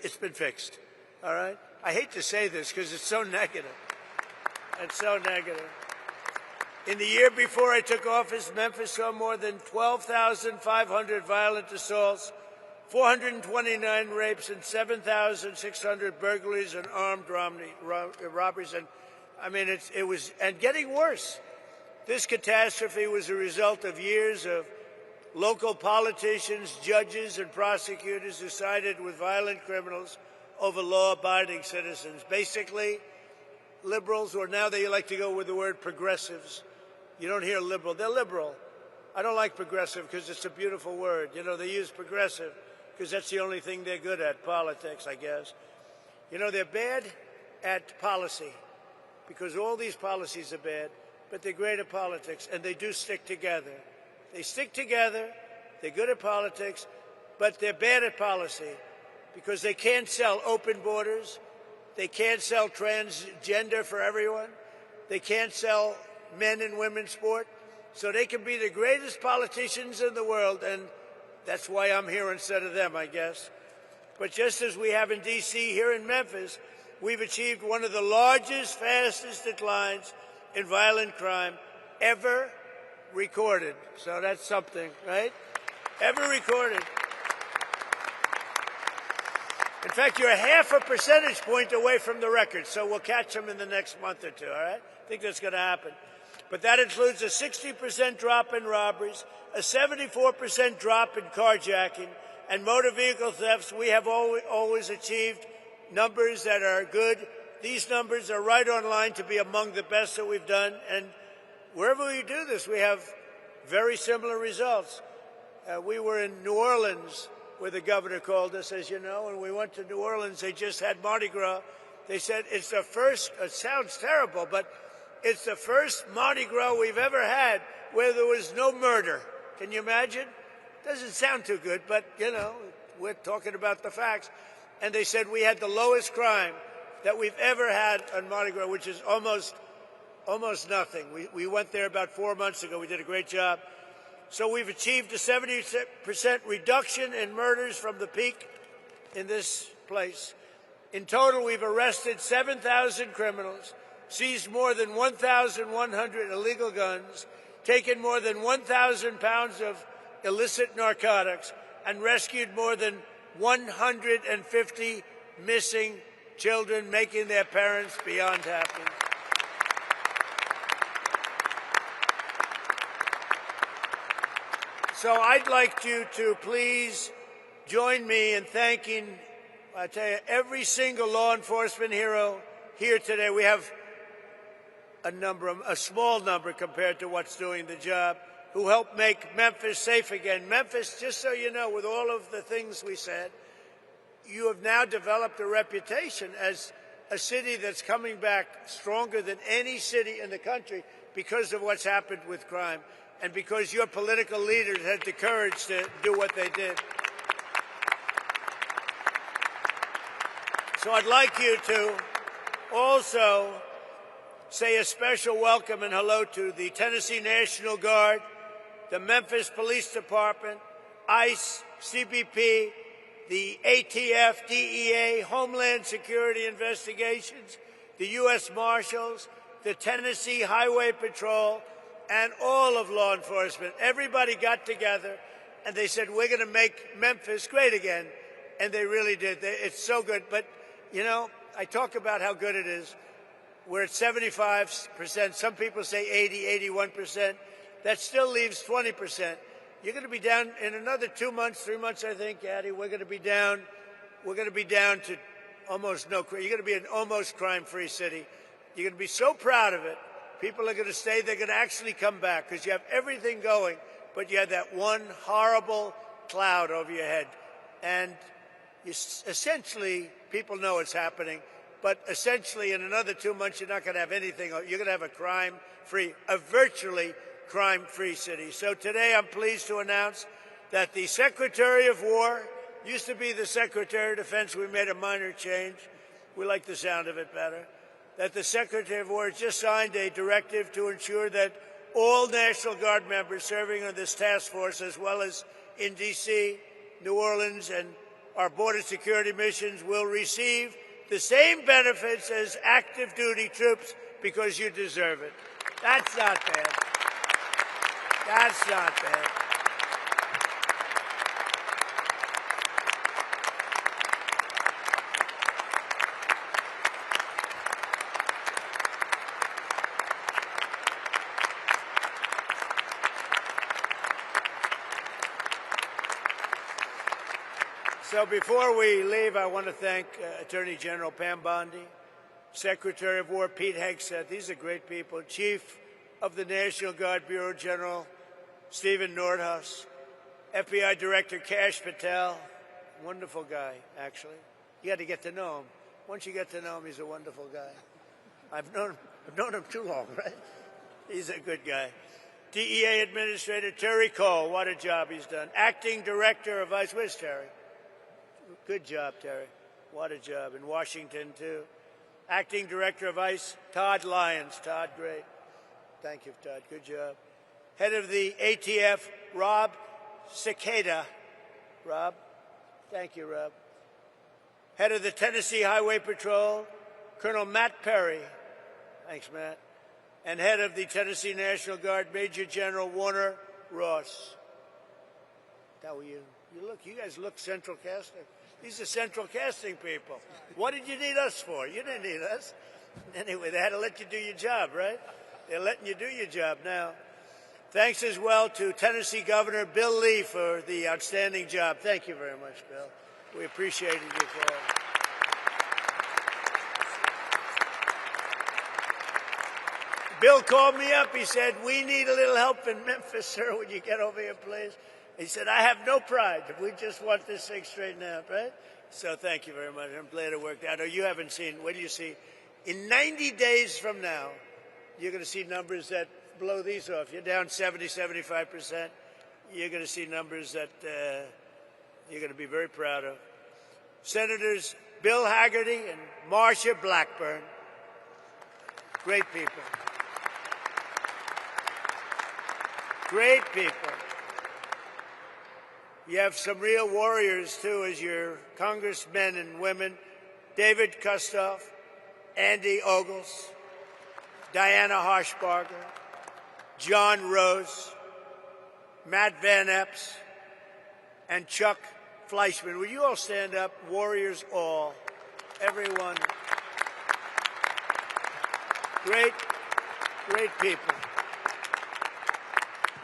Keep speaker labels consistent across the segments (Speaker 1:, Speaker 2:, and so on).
Speaker 1: it's been fixed. All right? I hate to say this because it's so negative. It's so negative. In the year before I took office, Memphis saw more than 12,500 violent assaults, 429 rapes, and 7,600 burglaries and armed robberies. And I mean, it was getting worse. This catastrophe was a result of years of local politicians, judges, and prosecutors who sided with violent criminals over law-abiding citizens. Basically, liberals, or now they like to go with the word progressives. You don't hear liberal. They're liberal. I don't like progressive because it's a beautiful word. You know, they use progressive because that's the only thing they're good at, politics, I guess. You know, they're bad at policy because all these policies are bad, but they're great at politics, and they do stick together. They stick together, they're good at politics, but they're bad at policy because they can't sell open borders, they can't sell transgender for everyone, they can't sell men and women's sport, so they can be the greatest politicians in the world, and that's why I'm here instead of them, I guess. But just as we have in D.C., here in Memphis, we've achieved one of the largest, fastest declines in violent crime ever recorded. So that's something, right? Ever recorded. In fact, you're half a percentage point away from the record, so we'll catch them in the next month or two, all right? I think that's going to happen. But that includes a 60% drop in robberies, a 74% drop in carjacking, and motor vehicle thefts. We have always achieved numbers that are good. These numbers are right on line to be among the best that we've done, and wherever we do this, we have very similar results. We were in New Orleans, where the governor called us, as you know, and we went to New Orleans. They just had Mardi Gras. They said it's the first, it sounds terrible, but it's the first Mardi Gras we've ever had where there was no murder. Can you imagine? Doesn't sound too good, but, you know, we're talking about the facts. And they said we had the lowest crime that we've ever had on Mardi Gras, which is almost nothing. We went there about 4 months ago. We did a great job. So we've achieved a 70% reduction in murders from the peak in this place. In total, we've arrested 7,000 criminals, seized more than 1,100 illegal guns, taken more than 1,000 pounds of illicit narcotics, and rescued more than 150 missing children, making their parents beyond happy. So I'd like you to please join me in thanking, I tell you, every single law enforcement hero here today. We have a small number compared to what's doing the job, who helped make Memphis safe again. Memphis, just so you know, with all of the things we said, you have now developed a reputation as a city that's coming back stronger than any city in the country because of what's happened with crime and because your political leaders had the courage to do what they did. So I'd like you to also say a special welcome and hello to the Tennessee National Guard, the Memphis Police Department, ICE, CBP, the ATF, DEA, Homeland Security Investigations, the U.S. Marshals, the Tennessee Highway Patrol, and all of law enforcement. Everybody got together, and they said, we're going to make Memphis great again. And they really did. It's so good. But, you know, I talk about how good it is. We're at 75%. Some people say 80, 81%. That still leaves 20%. You're going to be down in another 2 months, 3 months, I think, Addie. We're going to be down to almost no crime. You're going to be an almost crime-free city. You're going to be so proud of it. People are going to stay. They're going to actually come back because you have everything going, but you have that one horrible cloud over your head. And essentially, people know it's happening, but essentially in another 2 months, you're not going to have anything. You're going to have a virtually crime-free city. So today I'm pleased to announce that the Secretary of War used to be the Secretary of Defense. We made a minor change. We like the sound of it better. That the Secretary of War has just signed a directive to ensure that all National Guard members serving on this task force, as well as in D.C., New Orleans, and our border security missions will receive the same benefits as active duty troops because you deserve it. That's not bad. That's not bad. So before we leave, I want to thank Attorney General Pam Bondi, Secretary of War Pete Hegseth. These are great people. Chief of the National Guard Bureau General Stephen Nordhaus, FBI Director Kash Patel, wonderful guy, actually. You got to get to know him. Once you get to know him, he's a wonderful guy. I've known him too long, right? He's a good guy. DEA Administrator Terry Cole, what a job he's done. Acting Director of ICE, where's Terry? Good job, Terry. What a job. In Washington, too. Acting Director of ICE, Todd Lyons. Todd, great. Thank you, Todd. Good job. Head of the ATF, Rob Cicada. Rob. Thank you, Rob. Head of the Tennessee Highway Patrol, Colonel Matt Perry. Thanks, Matt. And head of the Tennessee National Guard, Major General Warner Ross. How are you? You guys look Central Casting. These are Central Casting people. What did you need us for? You didn't need us. Anyway, they had to let you do your job, right? They're letting you do your job now. Thanks as well to Tennessee Governor Bill Lee for the outstanding job. Thank you very much, Bill. We appreciated your call. Bill called me up. He said, we need a little help in Memphis, sir. Would you get over here, please? He said, I have no pride. We just want this thing straightened out, right? So thank you very much. I'm glad it worked out. Oh, you haven't seen, what do you see? In 90 days from now, you're going to see numbers that blow these off. You're down 70, 75%. You're going to see numbers that you're going to be very proud of. Senators Bill Haggerty and Marsha Blackburn. Great people. Great people. You have some real warriors, too, as your congressmen and women. David Kustoff, Andy Ogles, Diana Harshbarger, John Rose, Matt Van Epps, and Chuck Fleischman. Will you all stand up? Warriors all. Everyone. Great, great people.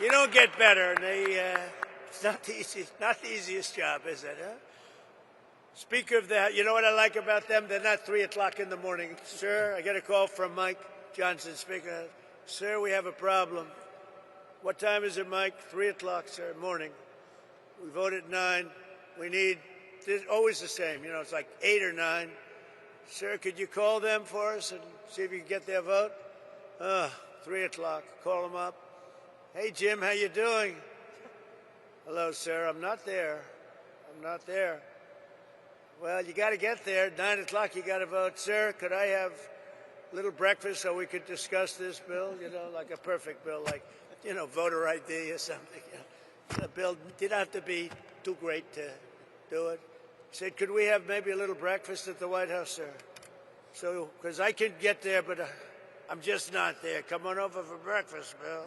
Speaker 1: You don't get better, and it's not the easiest job, is it, huh? Speaker of the House, you know what I like about them? They're not 3 o'clock in the morning. Sir, I get a call from Mike Johnson, Speaker. Sir, we have a problem. What time is it, Mike? 3 o'clock, sir, morning. We vote at 9. We need, it's always the same, you know, it's like 8 or 9. Sir, could you call them for us and see if you can get their vote? 3 o'clock. Call them up. Hey, Jim, how you doing? Hello, sir. I'm not there. I'm not there. Well, you got to get there. 9 o'clock, you got to vote. Sir, could I have a little breakfast so we could discuss this bill? You know, like a perfect bill, like, you know, voter ID or something. You know, the bill didn't have to be too great to do it. He said, could we have maybe a little breakfast at the White House, sir? So, because I can get there, but I'm just not there. Come on over for breakfast, Bill.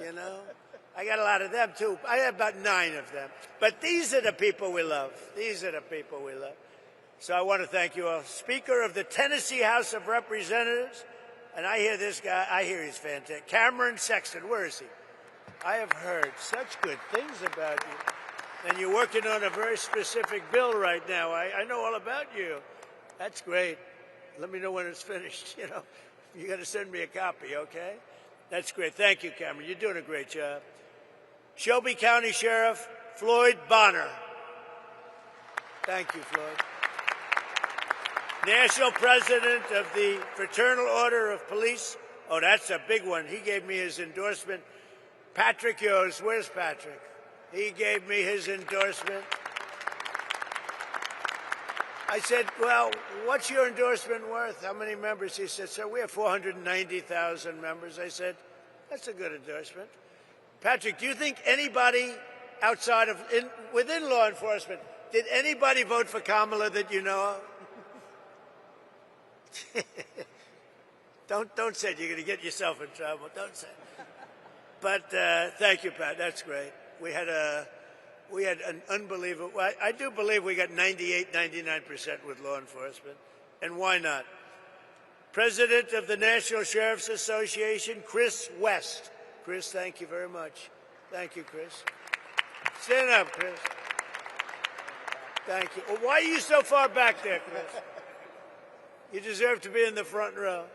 Speaker 1: You know? I got a lot of them, too. I have about 9 of them. But these are the people we love. These are the people we love. So I want to thank you all. Speaker of the Tennessee House of Representatives, and I hear this guy, I hear he's fantastic. Cameron Sexton, where is he? I have heard such good things about you. And you're working on a very specific bill right now. I know all about you. That's great. Let me know when it's finished, you know. You got to send me a copy, okay? That's great. Thank you, Cameron. You're doing a great job. Shelby County Sheriff Floyd Bonner. Thank you, Floyd. National President of the Fraternal Order of Police. Oh, that's a big one. He gave me his endorsement. Patrick Yost. Where's Patrick? He gave me his endorsement. I said, well, what's your endorsement worth? How many members? He said, sir, we have 490,000 members. I said, that's a good endorsement. Patrick, do you think anybody outside of, within law enforcement, Did anybody vote for Kamala that you know of? Don't say it. You're going to get yourself in trouble. Don't say it. But thank you, Pat. That's great. We had an unbelievable. I do believe we got 98, 99% with law enforcement, and why not? President of the National Sheriff's Association, Chris West. Chris, thank you very much. Thank you, Chris. Stand up, Chris. Thank you. Well, why are you so far back there, Chris? You deserve to be in the front row.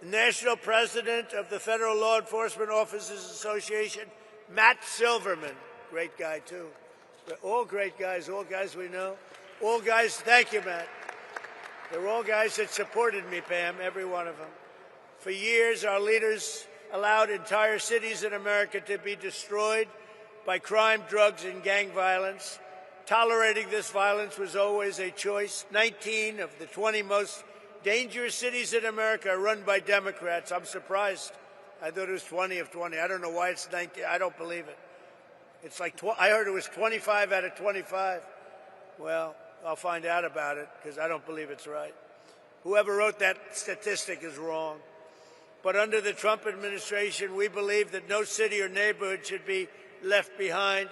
Speaker 1: The National President of the Federal Law Enforcement Officers Association, Matt Silverman. Great guy, too. All great guys, all guys we know. All guys, thank you, Matt. They're all guys that supported me, Pam, every one of them. For years, our leaders allowed entire cities in America to be destroyed by crime, drugs, and gang violence. Tolerating this violence was always a choice. 19 of the 20 most dangerous cities in America are run by Democrats. I'm surprised. I thought it was 20 of 20. I don't know why it's 19. I don't believe it. It's like, I heard it was 25 out of 25. Well, I'll find out about it because I don't believe it's right. Whoever wrote that statistic is wrong. But under the Trump administration, we believe that no city or neighborhood should be left behind.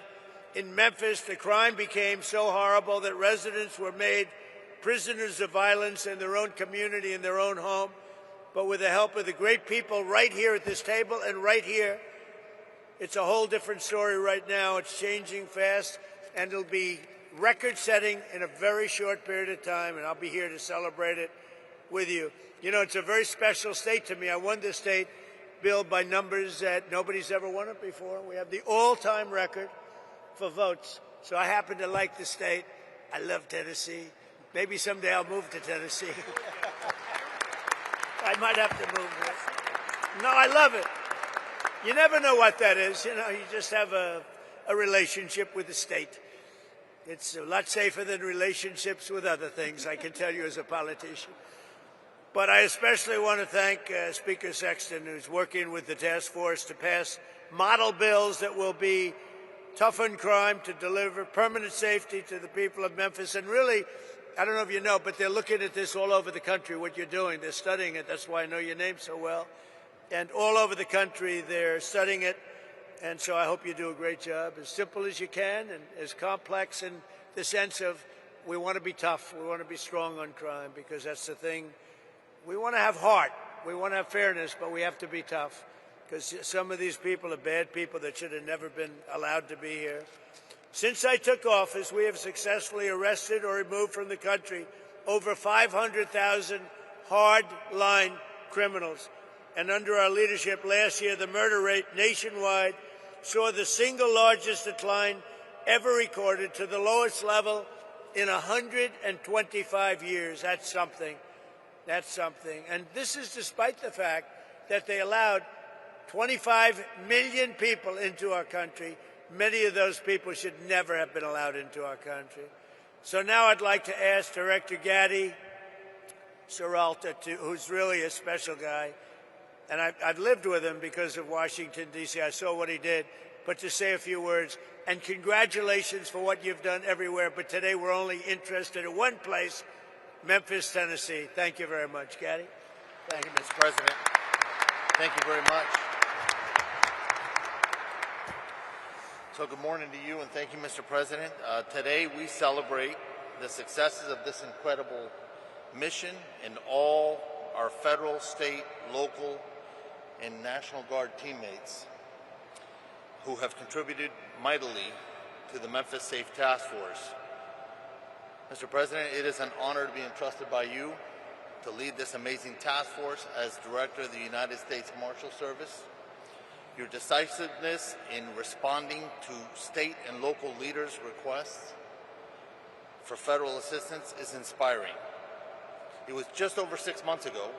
Speaker 1: In Memphis, the crime became so horrible that residents were made prisoners of violence in their own community, in their own home. But with the help of the great people right here at this table and right here, it's a whole different story right now. It's changing fast, and it'll be record-setting in a very short period of time, and I'll be here to celebrate it with you. You know, it's a very special state to me. I won this state, Bill, by numbers that nobody's ever won it before. We have the all-time record for votes. So I happen to like the state. I love Tennessee. Maybe someday I'll move to Tennessee. I might have to move there. No, I love it. You never know what that is. You know, you just have a relationship with the state. It's a lot safer than relationships with other things, I can tell you as a politician. But I especially want to thank Speaker Sexton, who's working with the task force to pass model bills that will be toughen crime, to deliver permanent safety to the people of Memphis. And really, I don't know if you know, but they're looking at this all over the country, what you're doing. They're studying it. That's why I know your name so well. And all over the country, they're studying it. And so I hope you do a great job, as simple as you can and as complex in the sense of we want to be tough. We want to be strong on crime because that's the thing. We want to have heart. We want to have fairness, but we have to be tough because some of these people are bad people that should have never been allowed to be here. Since I took office, we have successfully arrested or removed from the country over 500,000 hard-line criminals. And under our leadership last year, the murder rate nationwide saw the single largest decline ever recorded to the lowest level in 125 years. That's something. That's something. And this is despite the fact that they allowed 25 million people into our country. Many of those people should never have been allowed into our country. So now I'd like to ask Director Gatti Seralta, who's really a special guy, and I've lived with him because of Washington, D.C. I saw what he did, but to say a few words. And congratulations for what you've done everywhere, but today we're only interested in one place, Memphis, Tennessee. Thank you very much, Gatti.
Speaker 2: Thank you, Mr. President. Thank you very much. So good morning to you, and thank you, Mr. President. Today we celebrate the successes of this incredible mission and all our federal, state, local, and National Guard teammates who have contributed mightily to the Memphis Safe Task Force. Mr. President, it is an honor to be entrusted by you to lead this amazing task force as Director of the United States Marshal Service. Your decisiveness in responding to state and local leaders' requests for federal assistance is inspiring. It was just over 6 months ago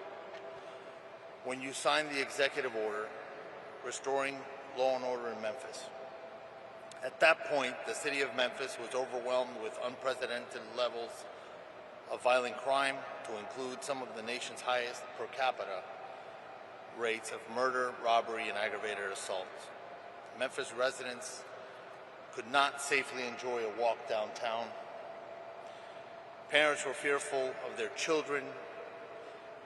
Speaker 2: when you signed the executive order restoring law and order in Memphis. At that point, the city of Memphis was overwhelmed with unprecedented levels of violent crime, to include some of the nation's highest per capita rates of murder, robbery, and aggravated assaults. Memphis residents could not safely enjoy a walk downtown Parents were fearful of their children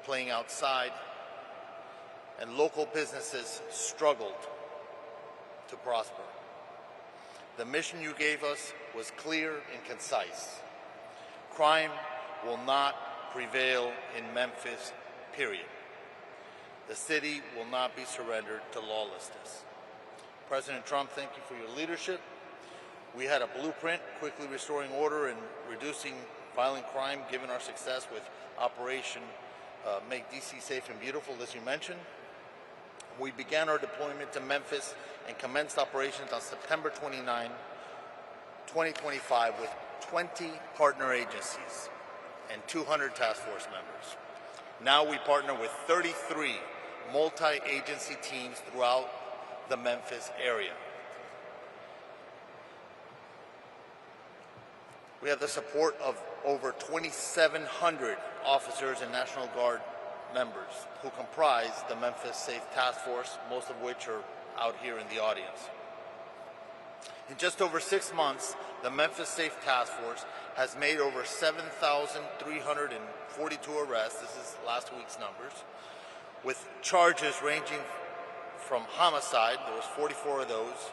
Speaker 2: playing outside, and local businesses struggled to prosper. The mission you gave us was clear and concise. Crime will not prevail in Memphis, period. The city will not be surrendered to lawlessness. President Trump, thank you for your leadership. We had a blueprint, quickly restoring order and reducing violent crime, given our success with Operation Make DC Safe and Beautiful, as you mentioned. We began our deployment to Memphis and commenced operations on September 29, 2025 with 20 partner agencies and 200 task force members. Now we partner with 33 multi-agency teams throughout the Memphis area. We have the support of over 2,700 officers and National Guard members who comprise the Memphis Safe Task Force, most of which are out here in the audience. In just over 6 months, the Memphis Safe Task Force has made over 7,342 arrests, this is last week's numbers, with charges ranging from homicide, there was 44 of those,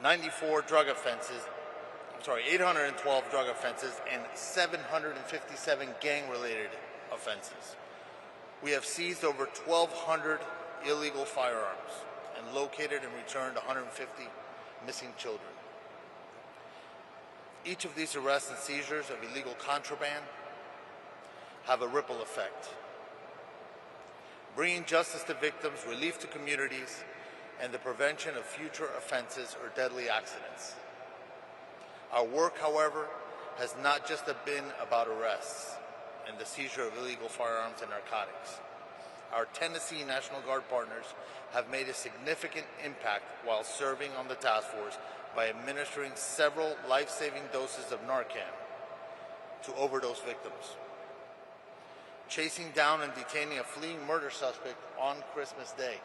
Speaker 2: 812 drug offenses, and 757 gang-related offenses. We have seized over 1,200 illegal firearms and located and returned 150 missing children. Each of these arrests and seizures of illegal contraband have a ripple effect, bringing justice to victims, relief to communities, and the prevention of future offenses or deadly accidents. Our work, however, has not just been about arrests and the seizure of illegal firearms and narcotics. Our Tennessee National Guard partners have made a significant impact while serving on the task force by administering several life-saving doses of Narcan to overdose victims, chasing down and detaining a fleeing murder suspect on Christmas Day,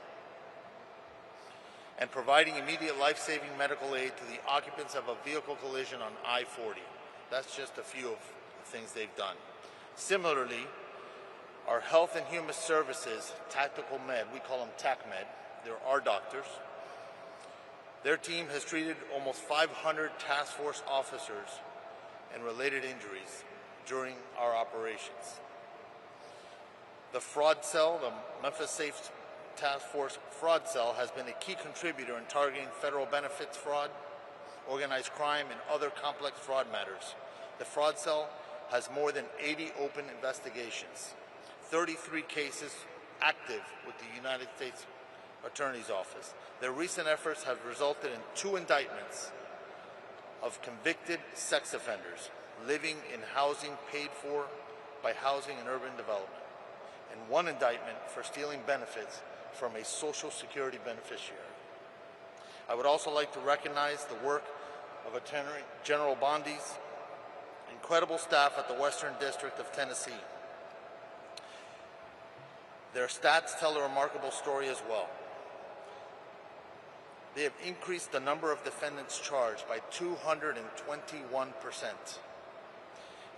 Speaker 2: and providing immediate life-saving medical aid to the occupants of a vehicle collision on I-40. That's just a few of the things they've done. Similarly, our Health and Human Services Tactical Med, we call them TACMED, they're our doctors. Their team has treated almost 500 task force officers and related injuries during our operations. The fraud cell, the Memphis Safe Task Force Fraud Cell, has been a key contributor in targeting federal benefits fraud, organized crime, and other complex fraud matters. The Fraud Cell has more than 80 open investigations, 33 cases active with the United States Attorney's Office. Their recent efforts have resulted in 2 indictments of convicted sex offenders living in housing paid for by Housing and Urban Development, and 1 indictment for stealing benefits from a Social Security beneficiary. I would also like to recognize the work of Attorney General Bondi's incredible staff at the Western District of Tennessee. Their stats tell a remarkable story as well. They have increased the number of defendants charged by 221%,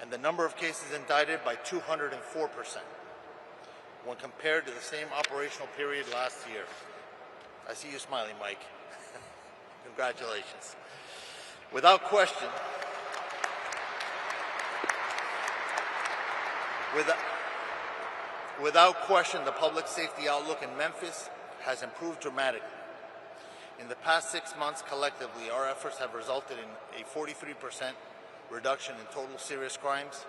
Speaker 2: and the number of cases indicted by 204%. when compared to the same operational period last year. I see you smiling, Mike. Congratulations. Without question, the public safety outlook in Memphis has improved dramatically. In the past 6 months, collectively, our efforts have resulted in a 43% reduction in total serious crimes,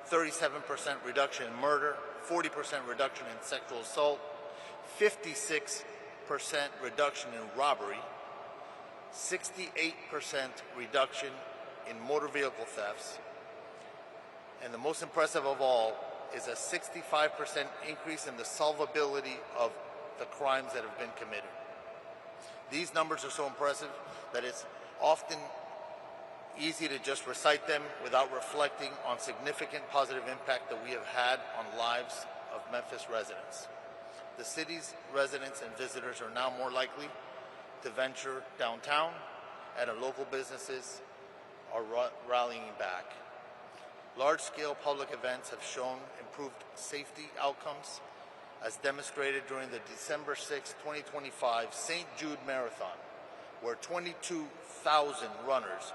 Speaker 2: 37% reduction in murder, 40% reduction in sexual assault, 56% reduction in robbery, 68% reduction in motor vehicle thefts, and the most impressive of all is a 65% increase in the solvability of the crimes that have been committed. These numbers are so impressive that it's often easy to just recite them without reflecting on significant positive impact that we have had on lives of Memphis residents. The city's residents and visitors are now more likely to venture downtown, and our local businesses are rallying back. Large-scale public events have shown improved safety outcomes, as demonstrated during the December 6, 2025 St. Jude Marathon, where 22,000 runners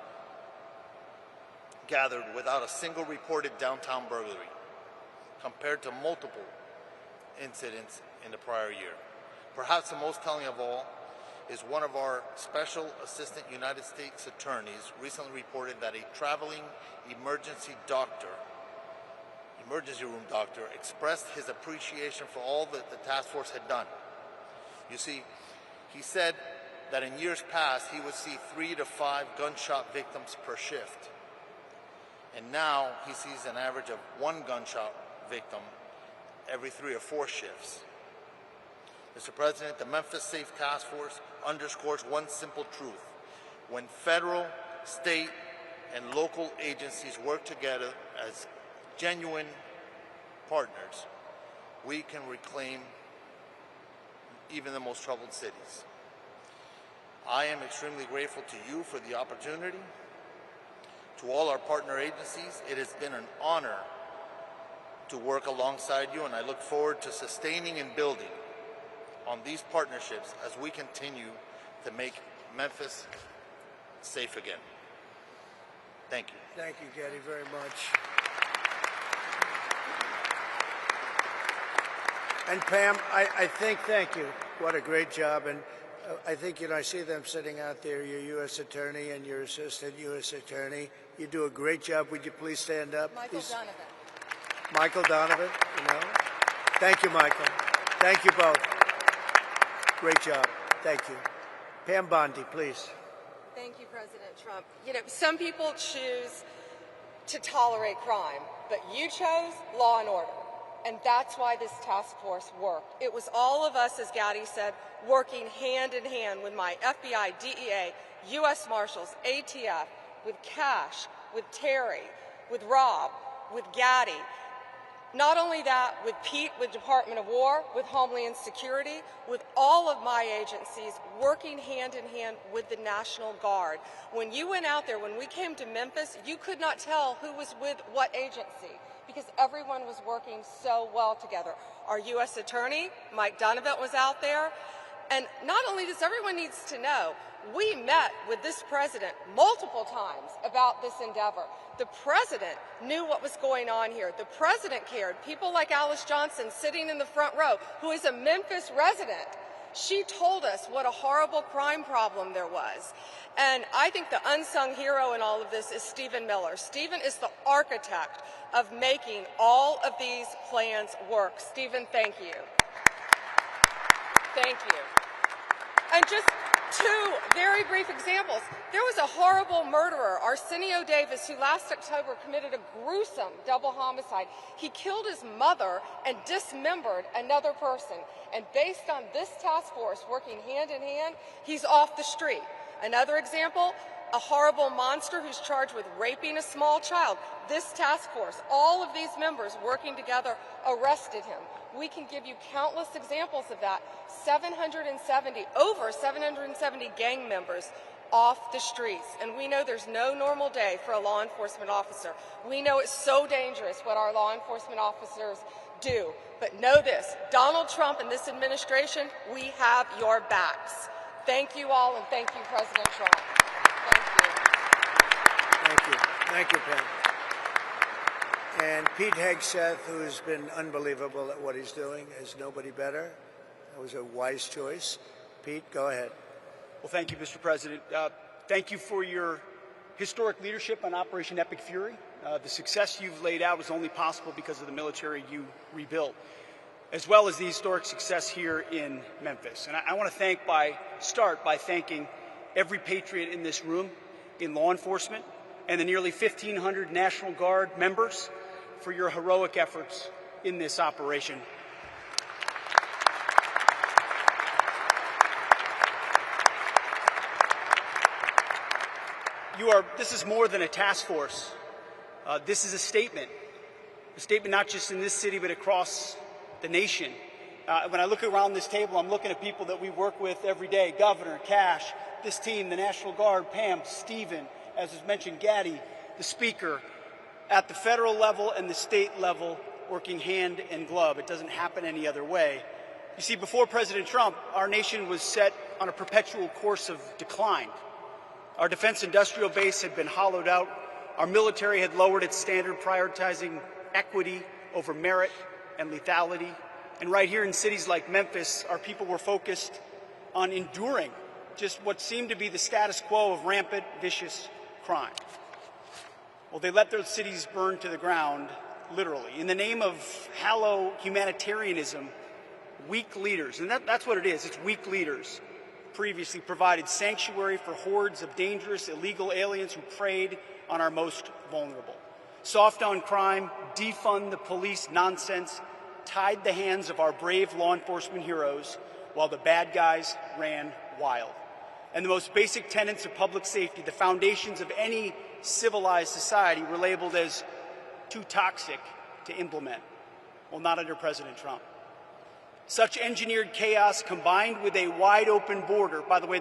Speaker 2: gathered without a single reported downtown burglary, compared to multiple incidents in the prior year. Perhaps the most telling of all is one of our Special Assistant United States Attorneys recently reported that a traveling emergency room doctor, expressed his appreciation for all that the task force had done. You see, he said that in years past he would see 3 to 5 gunshot victims per shift. And now he sees an average of 1 gunshot victim every 3 or 4 shifts. Mr. President, the Memphis Safe Task Force underscores one simple truth. When federal, state, and local agencies work together as genuine partners, we can reclaim even the most troubled cities. I am extremely grateful to you for the opportunity. To all our partner agencies, it has been an honor to work alongside you, and I look forward to sustaining and building on these partnerships as we continue to make Memphis safe again. Thank you.
Speaker 1: Thank you, Getty, very much. And Pam, I think, thank you. What a great job. And I think, I see them sitting out there, your U.S. Attorney and your Assistant U.S. Attorney. You do a great job. Would you please stand up?
Speaker 3: Donovan.
Speaker 1: Michael Donovan, Thank you, Michael. Thank you both. Great job. Thank you. Pam Bondi, please.
Speaker 3: Thank you, President Trump. Some people choose to tolerate crime, but you chose law and order. And that's why this task force worked. It was all of us, as Gaddy said, working hand in hand with my FBI, DEA, U.S. Marshals, ATF, with Cash, with Terry, with Rob, with Gaddy. Not only that, with Pete, with Department of War, with Homeland Security, with all of my agencies working hand in hand with the National Guard. When you went out there, when we came to Memphis, you could not tell who was with what agency because everyone was working so well together. Our U.S. Attorney, Mike Donovan, was out there. And not only does everyone needs to know, we met with this president multiple times about this endeavor. The president knew what was going on here. The president cared. People like Alice Johnson sitting in the front row, who is a Memphis resident, she told us what a horrible crime problem there was. And I think the unsung hero in all of this is Stephen Miller. Stephen is the architect of making all of these plans work. Stephen, thank you. Thank you. And just 2 very brief examples. There was a horrible murderer, Arsenio Davis, who last October committed a gruesome double homicide. He killed his mother and dismembered another person. And based on this task force working hand in hand, he's off the street. Another example, a horrible monster who's charged with raping a small child. This task force, all of these members working together, arrested him. We can give you countless examples of that. Over 770 gang members off the streets. And we know there's no normal day for a law enforcement officer. We know it's so dangerous what our law enforcement officers do. But know this, Donald Trump and this administration, we have your backs. Thank you all, and thank you, President Trump. Thank you.
Speaker 1: Thank you. Thank you, Pam. And Pete Hegseth, who has been unbelievable at what he's doing, is nobody better. That was a wise choice. Pete, go ahead.
Speaker 4: Well, thank you, Mr. President. Thank you for your historic leadership on Operation Epic Fury. The success you've laid out was only possible because of the military you rebuilt, as well as the historic success here in Memphis. And I want to start by thanking every patriot in this room, in law enforcement, and the nearly 1,500 National Guard members for your heroic efforts in this operation. This is more than a task force. This is a statement not just in this city, but across the nation. When I look around this table, I'm looking at people that we work with every day, Governor, Cash, this team, the National Guard, Pam, Stephen, as was mentioned, Gaddy, the Speaker, at the federal level and the state level, working hand in glove. It doesn't happen any other way. You see, before President Trump, our nation was set on a perpetual course of decline. Our defense industrial base had been hollowed out. Our military had lowered its standard, prioritizing equity over merit and lethality. And right here in cities like Memphis, our people were focused on enduring just what seemed to be the status quo of rampant, vicious crime. Well, they let those cities burn to the ground, literally. In the name of hollow humanitarianism, weak leaders, and that's what it is, it's weak leaders, previously provided sanctuary for hordes of dangerous, illegal aliens who preyed on our most vulnerable. Soft on crime, defund the police nonsense tied the hands of our brave law enforcement heroes while the bad guys ran wild. And the most basic tenets of public safety, the foundations of any civilized society, were labeled as too toxic to implement. Well, not under President Trump. Such engineered chaos combined with a wide open border, by the way,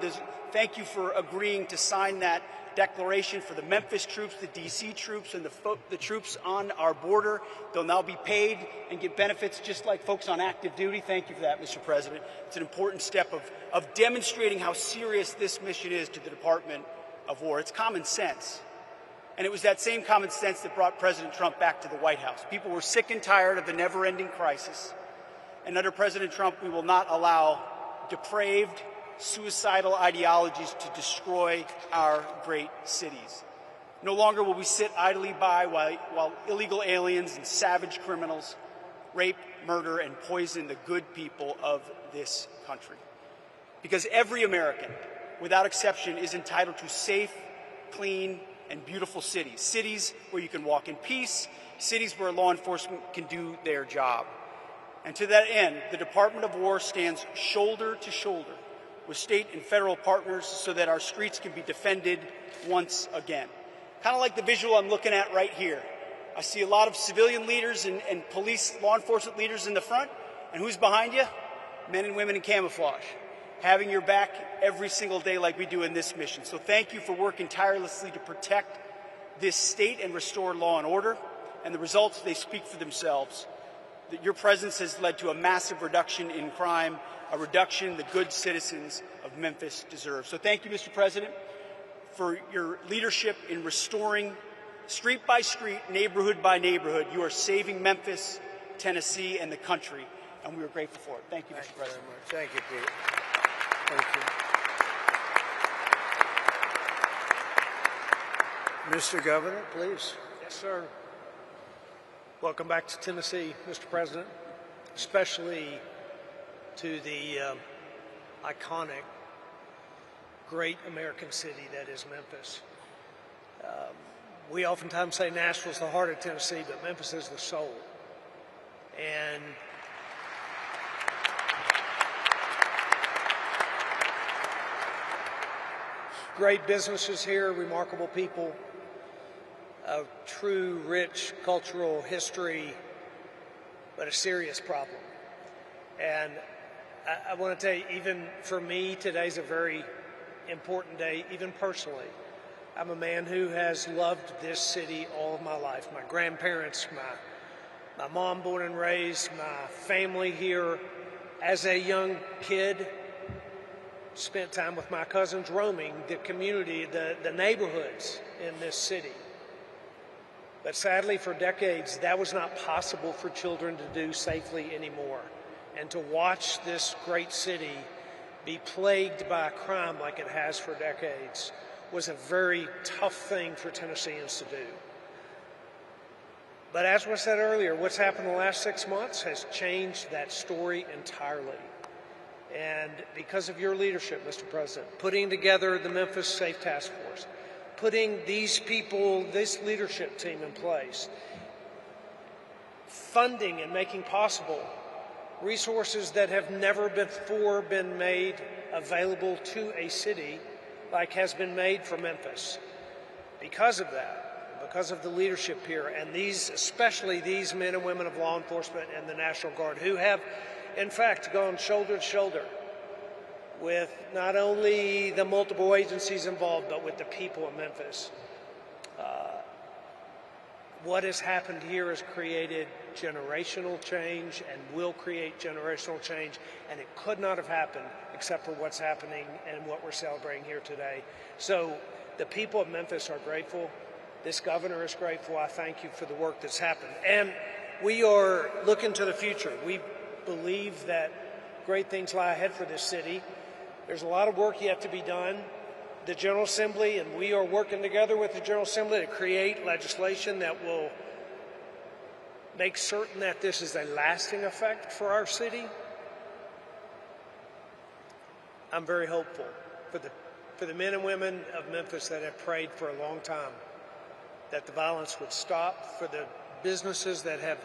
Speaker 4: thank you for agreeing to sign that declaration for the Memphis troops, the DC troops, and the troops on our border. They'll now be paid and get benefits just like folks on active duty. Thank you for that, Mr. President. It's an important step of demonstrating how serious this mission is to the Department of War. It's common sense. And it was that same common sense that brought President Trump back to the White House. People were sick and tired of the never-ending crisis. And under President Trump, we will not allow depraved, suicidal ideologies to destroy our great cities. No longer will we sit idly by while illegal aliens and savage criminals rape, murder, and poison the good people of this country. Because every American, without exception, is entitled to safe, clean, and beautiful cities. Cities where you can walk in peace, cities where law enforcement can do their job. And to that end, the Department of War stands shoulder to shoulder with state and federal partners so that our streets can be defended once again. Kind of like the visual I'm looking at right here. I see a lot of civilian leaders and police, law enforcement leaders in the front. And who's behind you? Men and women in camouflage, having your back every single day like we do in this mission. So thank you for working tirelessly to protect this state and restore law and order. And the results, they speak for themselves. That your presence has led to a massive reduction in crime, a reduction the good citizens of Memphis deserve. So thank you, Mr. President, for your leadership in restoring street by street, neighborhood by neighborhood. You are saving Memphis, Tennessee, and the country, and we are grateful for it. Thank you, Mr. President.
Speaker 1: Thank you, Pete. Thank you. Mr. Governor, please.
Speaker 5: Yes, sir. Welcome back to Tennessee, Mr. President, especially to the iconic, great American city that is Memphis. We oftentimes say Nashville's the heart of Tennessee, but Memphis is the soul. And great businesses here, remarkable people, a true, rich cultural history, but a serious problem. And I want to tell you, even for me, today's a very important day, even personally. I'm a man who has loved this city all of my life. My grandparents, my mom born and raised, my family here. As a young kid, spent time with my cousins roaming the community, the neighborhoods in this city. But sadly, for decades, that was not possible for children to do safely anymore. And to watch this great city be plagued by crime like it has for decades was a very tough thing for Tennesseans to do. But as was said earlier, what's happened in the last 6 months has changed that story entirely. And because of your leadership, Mr. President, putting together the Memphis Safe Task Force, putting these people, this leadership team in place, funding and making possible resources that have never before been made available to a city like has been made for Memphis. Because of that, because of the leadership here, and these, especially these men and women of law enforcement and the National Guard, who have, in fact, gone shoulder to shoulder with not only the multiple agencies involved, but with the people of Memphis. what has happened here has created generational change and will create generational change, and it could not have happened except for what's happening and what we're celebrating here today. So the people of Memphis are grateful. This governor is grateful. I thank you for the work that's happened. And we are looking to the future. We believe that great things lie ahead for this city. There's a lot of work yet to be done. The General Assembly, and we are working together with the General Assembly to create legislation that will make certain that this is a lasting effect for our city. I'm very hopeful for the men and women of Memphis that have prayed for a long time that the violence would stop, for the businesses that have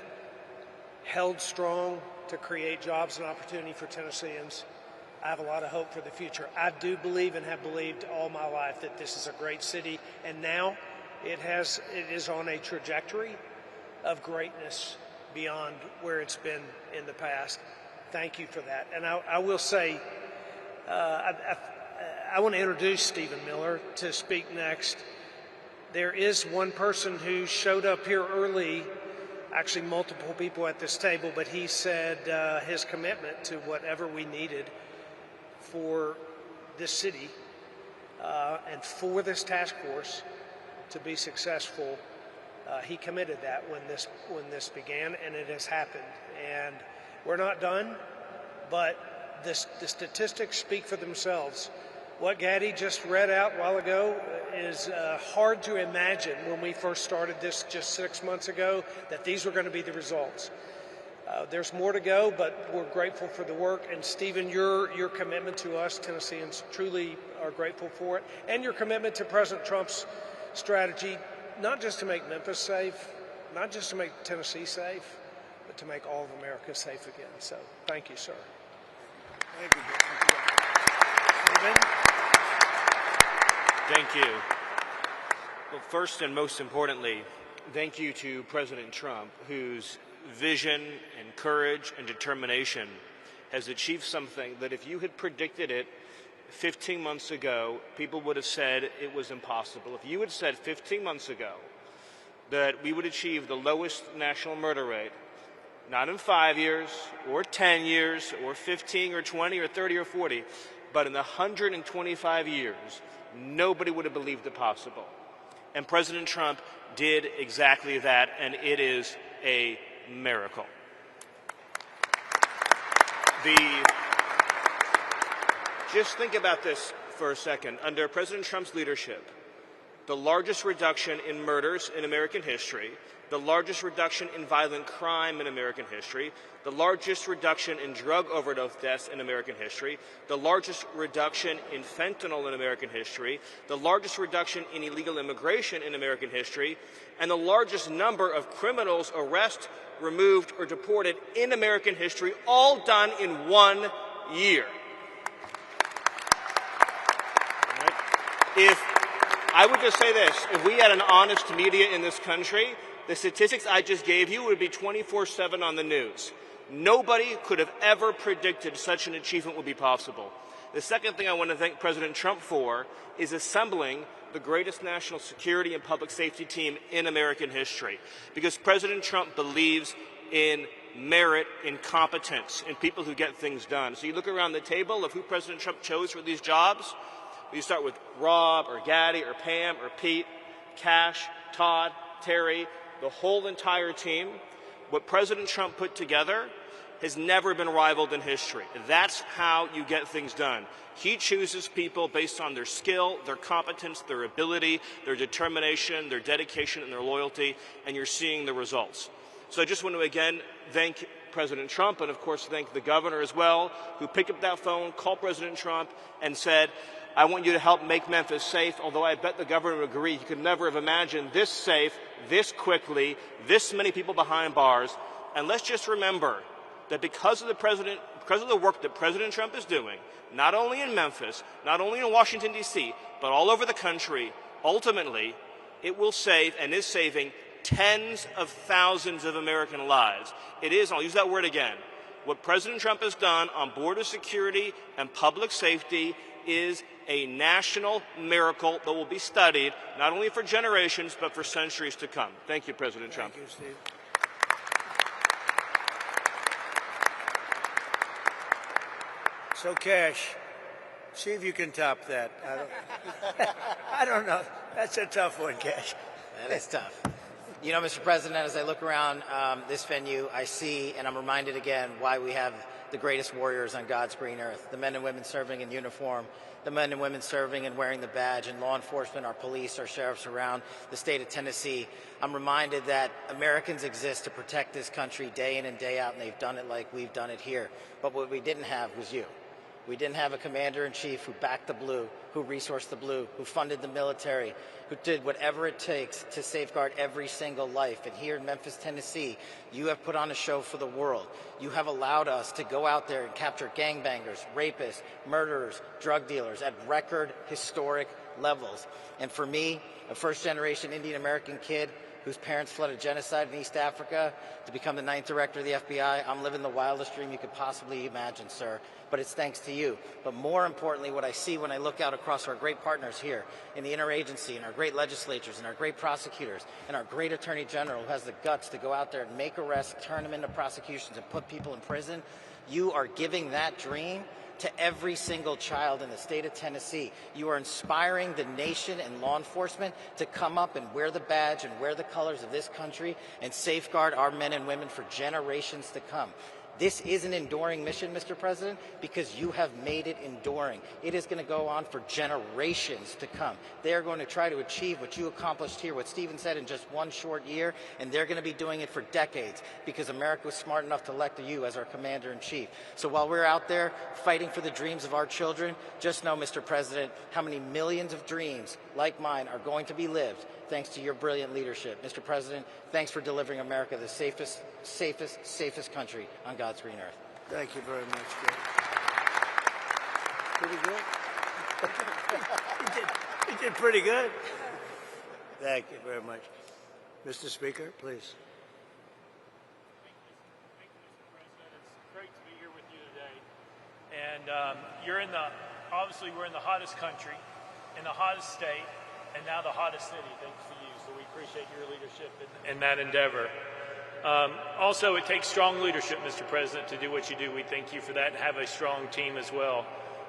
Speaker 5: held strong to create jobs and opportunity for Tennesseans. I have a lot of hope for the future. I do believe and have believed all my life that this is a great city, and now it is on a trajectory of greatness beyond where it's been in the past. Thank you for that. And I will say, I want to introduce Stephen Miller to speak next. There is one person who showed up here early, actually multiple people at this table, but he said his commitment to whatever we needed for this city and for this task force to be successful. He committed that when this began, and it has happened. And we're not done, but the statistics speak for themselves. What Gaddy just read out a while ago is hard to imagine when we first started this just 6 months ago that these were going to be the results. There's more to go, but we're grateful for the work. And Stephen, your commitment to us, Tennesseans, truly are grateful for it. And your commitment to President Trump's strategy, not just to make Memphis safe, not just to make Tennessee safe, but to make all of America safe again. So thank you, sir.
Speaker 1: Thank you, Stephen.
Speaker 6: Thank you. Well, first and most importantly, thank you to President Trump, whose vision and courage and determination has achieved something that if you had predicted it 15 months ago, people would have said it was impossible. If you had said 15 months ago that we would achieve the lowest national murder rate, not in 5 years or 10 years or 15 or 20 or 30 or 40, but in the 125 years, nobody would have believed it possible. And President Trump did exactly that, and it is a miracle. Just think about this for a second. Under President Trump's leadership, the largest reduction in murders in American history, the largest reduction in violent crime in American history, the largest reduction in drug overdose deaths in American history, the largest reduction in fentanyl in American history, the largest reduction in illegal immigration in American history, and the largest number of criminals arrested, removed, or deported in American history, all done in 1 year. Right? If I would just say this, if we had an honest media in this country, the statistics I just gave you would be 24/7 on the news. Nobody could have ever predicted such an achievement would be possible. The second thing I want to thank President Trump for is assembling the greatest national security and public safety team in American history, because President Trump believes in merit, in competence, in people who get things done. So you look around the table of who President Trump chose for these jobs. You start with Rob or Gaddy or Pam or Pete, Cash, Todd, Terry, the whole entire team. What President Trump put together has never been rivaled in history. That's how you get things done. He chooses people based on their skill, their competence, their ability, their determination, their dedication, and their loyalty, and you're seeing the results. So I just want to again thank President Trump, and of course thank the governor as well, who picked up that phone, called President Trump, and said, I want you to help make Memphis safe, although I bet the governor would agree he could never have imagined this safe, this quickly, this many people behind bars. And let's just remember that because of the work that President Trump is doing, not only in Memphis, not only in Washington, D.C., but all over the country, ultimately, it will save and is saving tens of thousands of American lives. It is, I'll use that word again, what President Trump has done on border security and public safety is a national miracle that will be studied not only for generations but for centuries to come. Thank you, President Trump.
Speaker 1: Thank you, Steve. So, Cash, see if you can top that. I don't know. That's a tough one, Cash.
Speaker 7: That is tough. You know, Mr. President, as I look around this venue, I see, and I'm reminded again, why we have the greatest warriors on God's green earth, the men and women serving in uniform, the men and women serving and wearing the badge, and law enforcement, our police, our sheriffs around the state of Tennessee. I'm reminded that Americans exist to protect this country day in and day out, and they've done it like we've done it here. But what we didn't have was you. We didn't have a commander-in-chief who backed the blue, who resourced the blue, who funded the military, who did whatever it takes to safeguard every single life. And here in Memphis, Tennessee, you have put on a show for the world. You have allowed us to go out there and capture gangbangers, rapists, murderers, drug dealers at record historic levels. And for me, a first-generation Indian-American kid whose parents fled a genocide in East Africa to become the 9th director of the FBI, I'm living the wildest dream you could possibly imagine, sir. But it's thanks to you. But more importantly, what I see when I look out across our great partners here in the interagency and our great legislatures and our great prosecutors and our great attorney general who has the guts to go out there and make arrests, turn them into prosecutions, and put people in prison, you are giving that dream to every single child in the state of Tennessee. You are inspiring the nation and law enforcement to come up and wear the badge and wear the colors of this country and safeguard our men and women for generations to come. This is an enduring mission, Mr. President, because you have made it enduring. It is going to go on for generations to come. They are going to try to achieve what you accomplished here, what Stephen said, in just one short year, and they're going to be doing it for decades because America was smart enough to elect you as our commander-in-chief. So while we're out there fighting for the dreams of our children, just know, Mr. President, how many millions of dreams like mine are going to be lived thanks to your brilliant leadership. Mr. President, thanks for delivering America the safest country on God's green earth.
Speaker 1: Thank you very much, Greg. Pretty good? You did pretty good. Thank you very much. Mr. Speaker, please.
Speaker 8: Thank you, Mr. President. It's great to be here with you today. And you're in the, obviously we're in the hottest country, in the hottest state, and now the hottest city, thanks to you. So we appreciate your leadership in that endeavor. Also, it takes strong leadership, Mr. President, to do what you do. We thank you for that and have a strong team as well.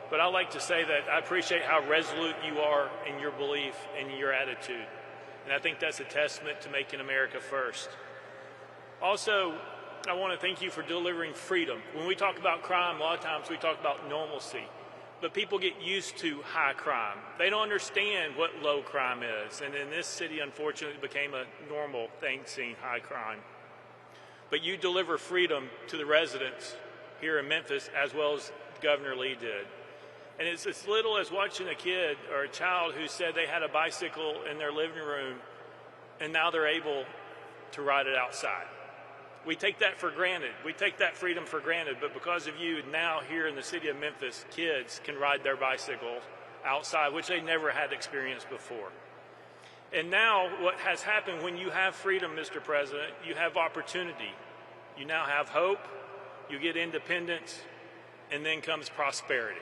Speaker 8: But I'd like to say that I appreciate how resolute you are in your belief and your attitude. And I think that's a testament to making America first. Also, I want to thank you for delivering freedom. When we talk about crime, a lot of times we talk about normalcy. But people get used to high crime. They don't understand what low crime is. And in this city, unfortunately, it became a normal thing, seeing high crime. But you deliver freedom to the residents here in Memphis, as well as Governor Lee did. And it's as little as watching a kid or a child who said they had a bicycle in their living room, and now they're able to ride it outside. We take that for granted. We take that freedom for granted, but because of you, now here in the city of Memphis, kids can ride their bicycles outside, which they never had experienced before. And now what has happened, when you have freedom, Mr. President, you have opportunity. You now have hope, you get independence, and then comes prosperity.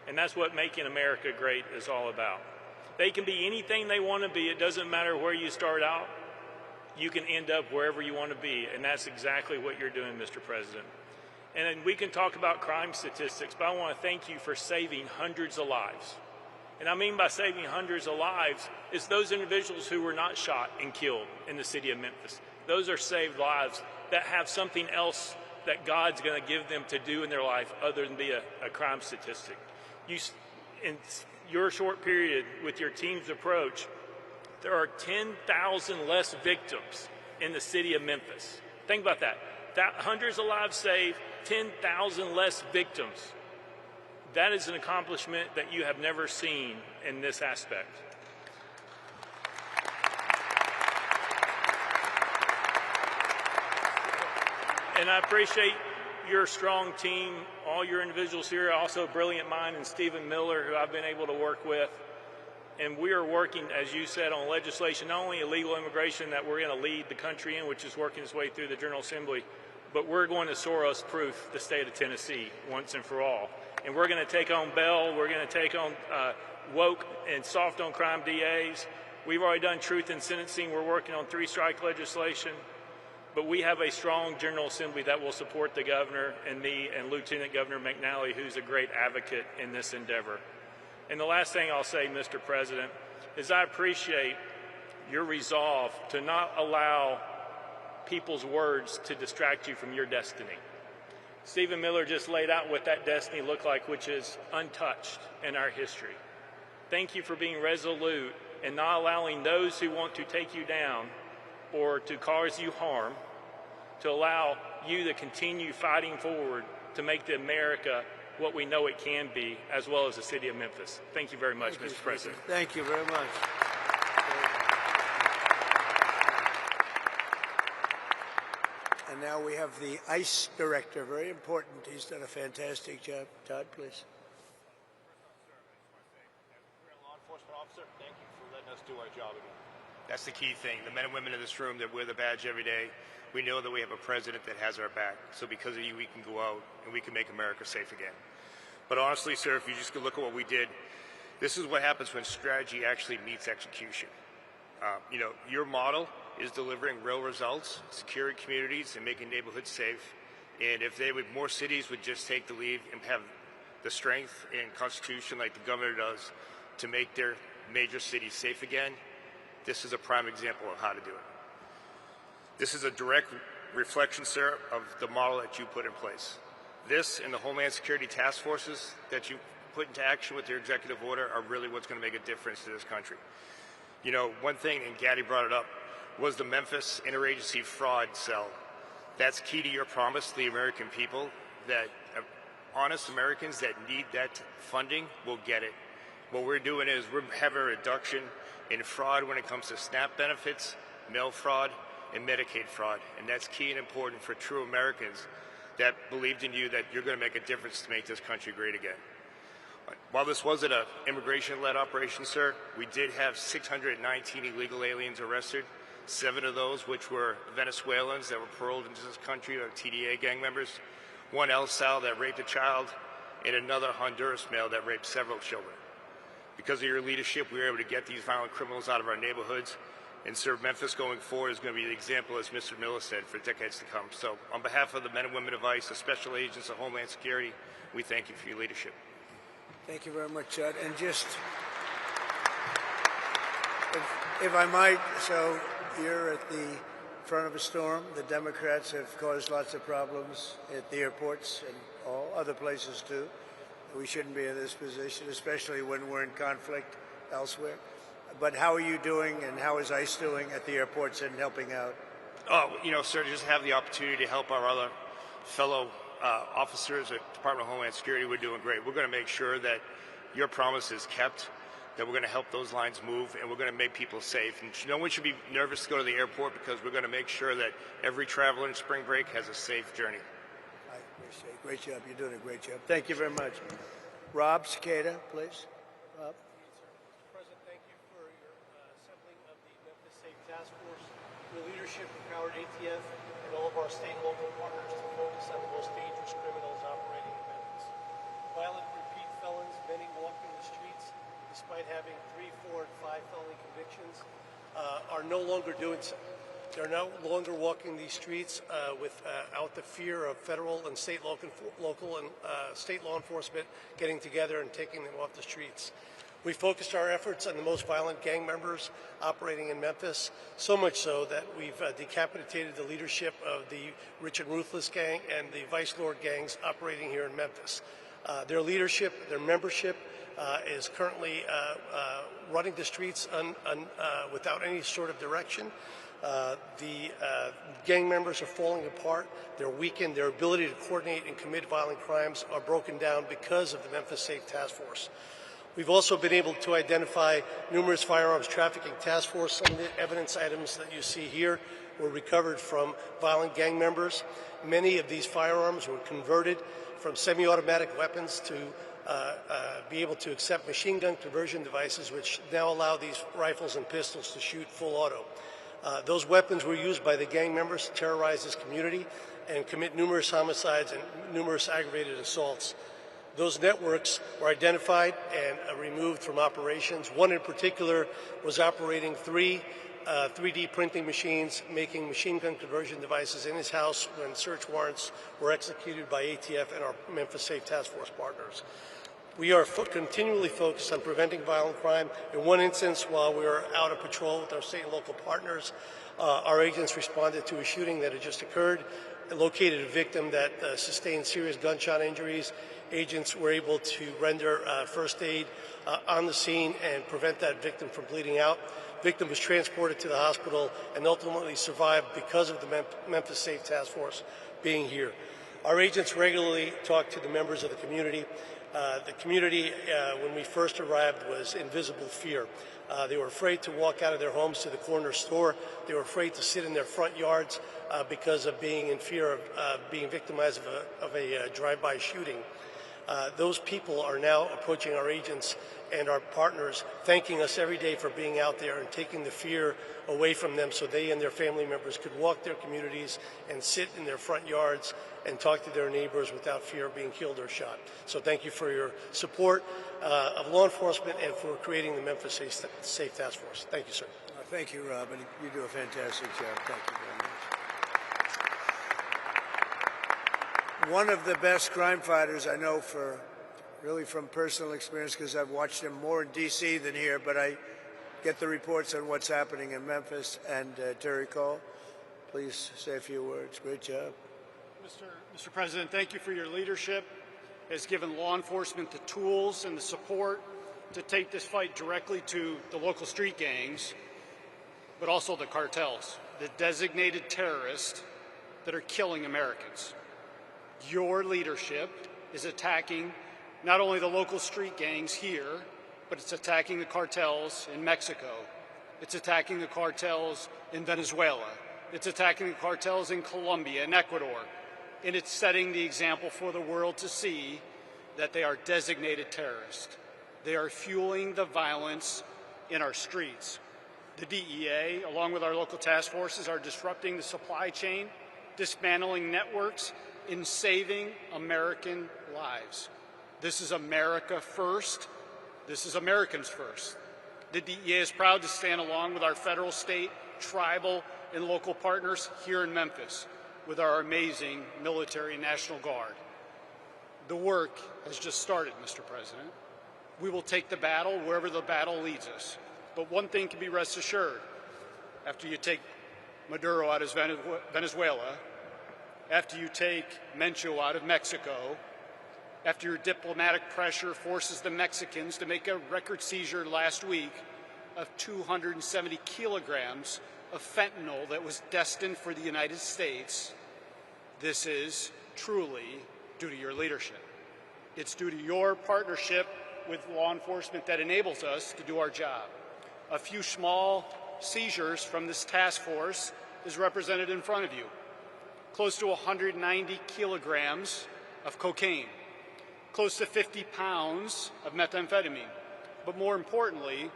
Speaker 8: And that's what making America great is all about. They can be anything they want to be. It doesn't matter where you start out. You can end up wherever you want to be, and that's exactly what you're doing, Mr. President. And we can talk about crime statistics, but I want to thank you for saving hundreds of lives. And I mean by saving hundreds of lives, it's those individuals who were not shot and killed in the city of Memphis. Those are saved lives that have something else that God's going to give them to do in their life other than be a crime statistic. In your short period with your team's approach, there are 10,000 less victims in the city of Memphis. Think about that. Hundreds of lives saved, 10,000 less victims. That is an accomplishment that you have never seen in this aspect. And I appreciate your strong team, all your individuals here, also a brilliant mind in Stephen Miller, who I've been able to work with. And we are working, as you said, on legislation, not only illegal immigration that we're going to lead the country in, which is working its way through the General Assembly, but we're going to Soros-proof the state of Tennessee once and for all. And we're going to take on bail. We're going to take on woke and soft on crime DAs. We've already done truth in sentencing. We're working on 3-strike legislation. But we have a strong General Assembly that will support the governor and me and Lieutenant Governor McNally, who's a great advocate in this endeavor. And the last thing I'll say, Mr. President, is I appreciate your resolve to not allow people's words to distract you from your destiny. Stephen Miller just laid out what that destiny looked like, which is untouched in our history. Thank you for being resolute and not allowing those who want to take you down or to cause you harm to allow you to continue fighting forward to make the America what we know it can be, as well as the city of Memphis. Thank you very much, Mr. President.
Speaker 1: Thank you very much. And now we have the ICE director, very important. He's done a fantastic job. Todd, please.
Speaker 9: Law enforcement officer, thank you for letting us do our job again. That's the key thing. The men and women in this room that wear the badge every day, we know that we have a president that has our back. So because of you, we can go out and we can make America safe again. But honestly, sir, if you just could look at what we did, this is what happens when strategy actually meets execution. Your model is delivering real results, securing communities and making neighborhoods safe. And if more cities would just take the lead and have the strength and constitution like the governor does to make their major cities safe again, this is a prime example of how to do it. This is a direct reflection, sir, of the model that you put in place. This and the Homeland Security task forces that you put into action with your executive order are really what's going to make a difference to this country. One thing, and Gaddy brought it up, was the Memphis Interagency Fraud Cell. That's key to your promise to the American people that honest Americans that need that funding will get it. What we're doing is we're having a reduction in fraud when it comes to SNAP benefits, mail fraud, and Medicaid fraud. And that's key and important for true Americans that believed in you that you're going to make a difference to make this country great again. While this wasn't an immigration-led operation, sir, we did have 619 illegal aliens arrested, 7 of those which were Venezuelans that were paroled into this country, or TDA gang members, 1 El Sal that raped a child, and another Honduras male that raped several children. Because of your leadership, we were able to get these violent criminals out of our neighborhoods, and sir, Memphis going forward is going to be the example, as Mr. Miller said, for decades to come. So on behalf of the men and women of ICE, the special agents of Homeland Security, we thank you for your leadership.
Speaker 1: Thank you very much, Chad. And just, if I might, so you're at the front of a storm. The Democrats have caused lots of problems at the airports and all other places too. We shouldn't be in this position, especially when we're in conflict elsewhere. But how are you doing, and how is ICE doing at the airports and helping out?
Speaker 9: Oh, sir, to just have the opportunity to help our other fellow officers at Department of Homeland Security, we're doing great. We're going to make sure that your promise is kept, that we're going to help those lines move, and we're going to make people safe. And no one should be nervous to go to the airport, because we're going to make sure that every traveler in spring break has a safe journey.
Speaker 1: I appreciate it. Great job. You're doing a great job. Thank you very much. Rob Cicada, please. Rob.
Speaker 10: Task Force, your leadership empowered ATF and all of our state and local partners to focus on the most dangerous criminals operating in Memphis. Violent repeat felons, many walking the streets despite having 3, 4, and 5 felony convictions, are no longer doing so. They're no longer walking these streets without the fear of federal and state local and state law enforcement getting together and taking them off the streets. We focused our efforts on the most violent gang members operating in Memphis, so much so that we've decapitated the leadership of the Rich and Ruthless gang and the Vice Lord gangs operating here in Memphis. Their leadership, their membership is currently running the streets without any sort of direction. The gang members are falling apart. They're weakened. Their ability to coordinate and commit violent crimes are broken down because of the Memphis Safe Task Force. We've also been able to identify numerous firearms trafficking task force. Some of the evidence items that you see here were recovered from violent gang members. Many of these firearms were converted from semi-automatic weapons to be able to accept machine gun conversion devices, which now allow these rifles and pistols to shoot full auto. Those weapons were used by the gang members to terrorize this community and commit numerous homicides and numerous aggravated assaults. Those networks were identified and removed from operations. One in particular was operating three 3D printing machines, making machine gun conversion devices in his house when search warrants were executed by ATF and our Memphis Safe Task Force partners. We are continually focused on preventing violent crime. In one instance, while we were out of patrol with our state and local partners, our agents responded to a shooting that had just occurred, located a victim that sustained serious gunshot injuries. Agents were able to render first aid on the scene and prevent that victim from bleeding out. Victim was transported to the hospital and ultimately survived because of the Memphis Safe Task Force being here. Our agents regularly talk to the members of the community. The community, when we first arrived, was in visible fear. They were afraid to walk out of their homes to the corner store. They were afraid to sit in their front yards because of being in fear of being victimized of a drive-by shooting. Those people are now approaching our agents and our partners, thanking us every day for being out there and taking the fear away from them so they and their family members could walk their communities and sit in their front yards and talk to their neighbors without fear of being killed or shot. So thank you for your support of law enforcement and for creating the Memphis Safe Task Force. Thank you, sir.
Speaker 1: Thank you, Robin. You do a fantastic job. Thank you very much. One of the best crime fighters I know really from personal experience, because I've watched him more in D.C. than here, but I get the reports on what's happening in Memphis. And Terry Cole, please say a few words. Great job.
Speaker 4: Mr. President, thank you for your leadership. It has given law enforcement the tools and the support to take this fight directly to the local street gangs, but also the cartels, the designated terrorists that are killing Americans. Your leadership is attacking not only the local street gangs here, but it's attacking the cartels in Mexico. It's attacking the cartels in Venezuela. It's attacking the cartels in Colombia and Ecuador. And it's setting the example for the world to see that they are designated terrorists. They are fueling the violence in our streets. The DEA, along with our local task forces, are disrupting the supply chain, dismantling networks, and saving American lives. This is America first. This is Americans first. The DEA is proud to stand along with our federal, state, tribal, and local partners here in Memphis with our amazing military and National Guard. The work has just started, Mr. President. We will take the battle wherever the battle leads us. But one thing can be rest assured. After you take Maduro out of Venezuela, after you take Mencho out of Mexico, after your diplomatic pressure forces the Mexicans to make a record seizure last week of 270 kilograms of fentanyl that was destined for the United States, this is truly due to your leadership. It's due to your partnership with law enforcement that enables us to do our job. A few small seizures from this task force is represented in front of you. Close to 190 kilograms of cocaine, close to 50 pounds of methamphetamine. But more importantly,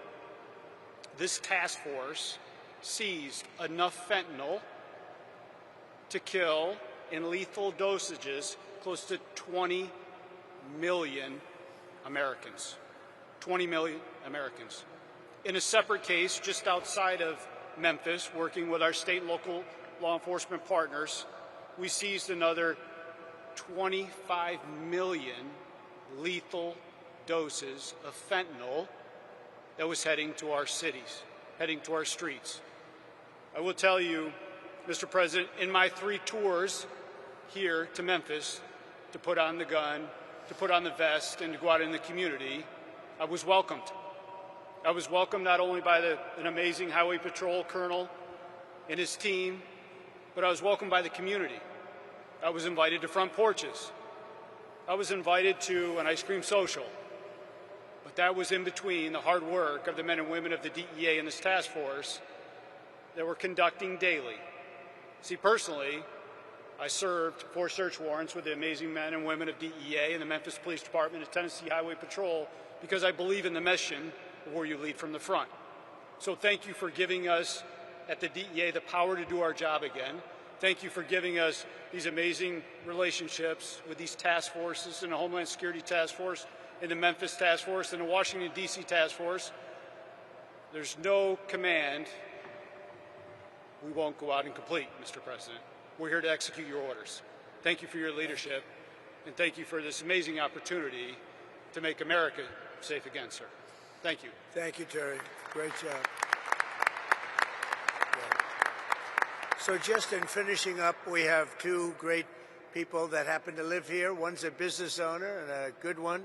Speaker 4: this task force seized enough fentanyl to kill in lethal dosages close to 20 million Americans. 20 million Americans. In a separate case just outside of Memphis, working with our state and local law enforcement partners, we seized another 25 million lethal doses of fentanyl that was heading to our cities, heading to our streets. I will tell you, Mr. President, in my 3 tours here to Memphis to put on the gun, to put on the vest, and to go out in the community, I was welcomed. I was welcomed not only by an amazing Highway Patrol colonel and his team, but I was welcomed by the community. I was invited to front porches. I was invited to an ice cream social. But that was in between the hard work of the men and women of the DEA and this task force that we're conducting daily. See, personally, I served 4 search warrants with the amazing men and women of DEA and the Memphis Police Department and Tennessee Highway Patrol because I believe in the mission of where you lead from the front. So thank you for giving us at the DEA the power to do our job again. Thank you for giving us these amazing relationships with these task forces, and the Homeland Security Task Force, and the Memphis Task Force, and the Washington, D.C. Task Force. There's no command we won't go out and complete, Mr. President. We're here to execute your orders. Thank you for your leadership, and thank you for this amazing opportunity to make America safe again, sir. Thank you.
Speaker 1: Thank you, Terry. Great job. So just in finishing up, we have two great people that happen to live here. One's a business owner and a good one,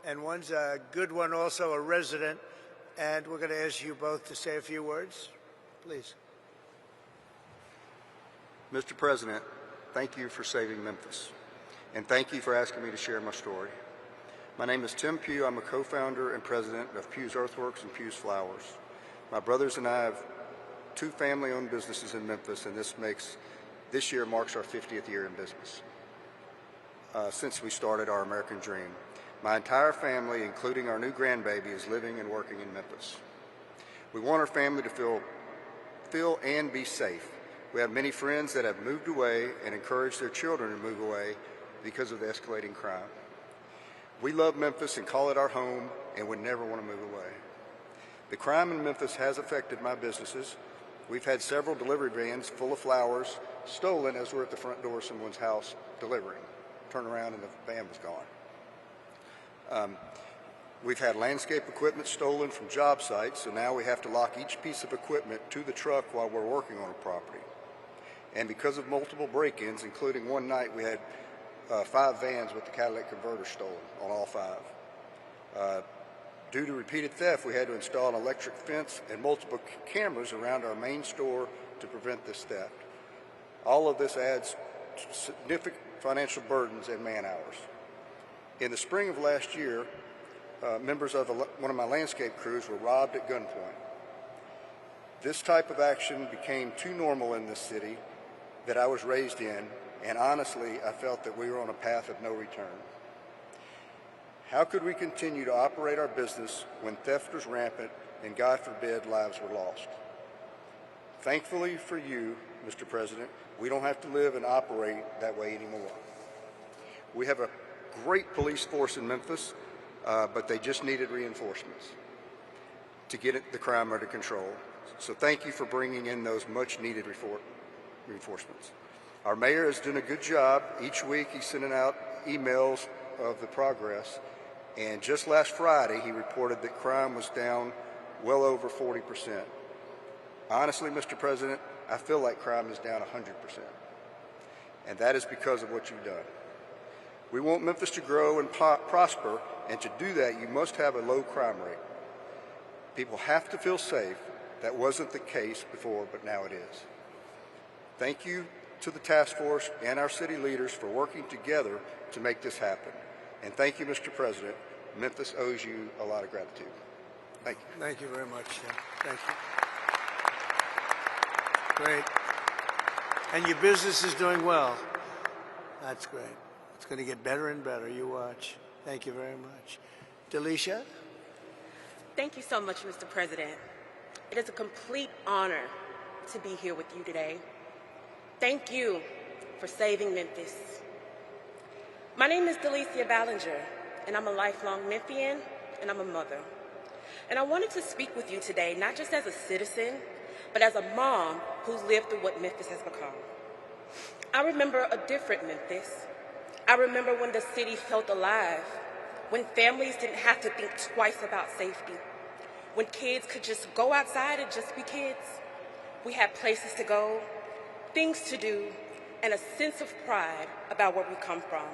Speaker 1: and one's a good one also, a resident. And we're going to ask you both to say a few words, please.
Speaker 11: Mr. President, thank you for saving Memphis, and thank you for asking me to share my story. My name is Tim Pugh. I'm a co-founder and president of Pugh's Earthworks and Pugh's Flowers. My brothers and I have two family-owned businesses in Memphis, and this year marks our 50th year in business since we started our American dream. My entire family, including our new grandbaby, is living and working in Memphis. We want our family to feel and be safe. We have many friends that have moved away and encouraged their children to move away because of the escalating crime. We love Memphis and call it our home and would never want to move away. The crime in Memphis has affected my businesses. We've had several delivery vans full of flowers stolen as we're at the front door of someone's house delivering. Turn around and the van was gone. We've had landscape equipment stolen from job sites, so now we have to lock each piece of equipment to the truck while we're working on a property. And because of multiple break-ins, including one night we had 5 vans with the catalytic converter stolen on all 5. Due to repeated theft, we had to install an electric fence and multiple cameras around our main store to prevent this theft. All of this adds significant financial burdens and man hours. In the spring of last year, members of one of my landscape crews were robbed at gunpoint. This type of action became too normal in this city that I was raised in, and honestly, I felt that we were on a path of no return. How could we continue to operate our business when theft was rampant and, God forbid, lives were lost? Thankfully for you, Mr. President, we don't have to live and operate that way anymore. We have a great police force in Memphis, but they just needed reinforcements to get the crime under control. So thank you for bringing in those much-needed reinforcements. Our mayor has done a good job. Each week he's sending out emails of the progress, and just last Friday he reported that crime was down well over 40%. Honestly, Mr. President, I feel like crime is down 100%, and that is because of what you've done. We want Memphis to grow and prosper, and to do that you must have a low crime rate. People have to feel safe. That wasn't the case before, but now it is. Thank you to the task force and our city leaders for working together to make this happen. And thank you, Mr. President. Memphis owes you a lot of gratitude. Thank you.
Speaker 1: Thank you very much, Tim. Thank you. Great. And your business is doing well. That's great. It's going to get better and better. You watch. Thank you very much. Delisha?
Speaker 12: Thank you so much, Mr. President. It is a complete honor to be here with you today. Thank you for saving Memphis. My name is Delicia Ballinger, and I'm a lifelong Memphian, and I'm a mother. And I wanted to speak with you today, not just as a citizen, but as a mom who's lived through what Memphis has become. I remember a different Memphis. I remember when the city felt alive, when families didn't have to think twice about safety, when kids could just go outside and just be kids. We had places to go, things to do, and a sense of pride about where we come from.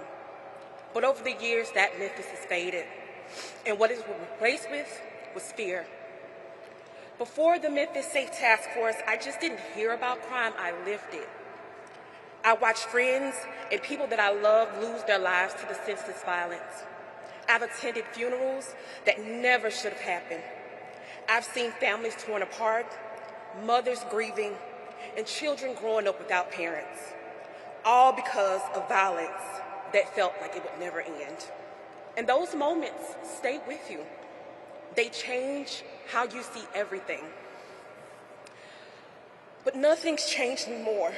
Speaker 12: But over the years, that Memphis has faded, and what it was replaced with was fear. Before the Memphis Safe Task Force, I just didn't hear about crime, I lived it. I watched friends and people that I loved lose their lives to the senseless violence. I've attended funerals that never should have happened. I've seen families torn apart, mothers grieving, and children growing up without parents, all because of violence that felt like it would never end. And those moments stay with you. They change how you see everything. But nothing's changed me more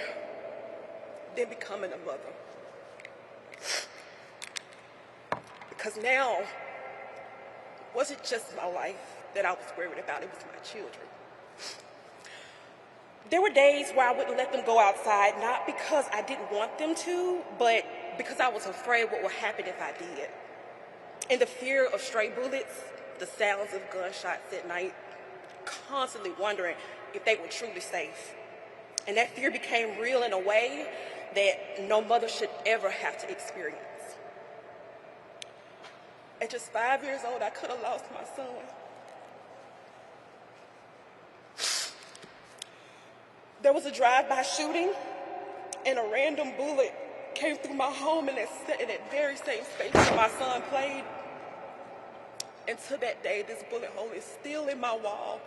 Speaker 12: than becoming a mother. Because now, it wasn't just my life that I was worried about, it was my children. There were days where I wouldn't let them go outside, not because I didn't want them to, but because I was afraid what would happen if I did. And the fear of stray bullets, the sounds of gunshots at night, constantly wondering if they were truly safe. And that fear became real in a way that no mother should ever have to experience. At just 5 years old, I could have lost my son. There was a drive-by shooting, and a random bullet came through my home in that very same space where my son played. And to that day, this bullet hole is still in my wall,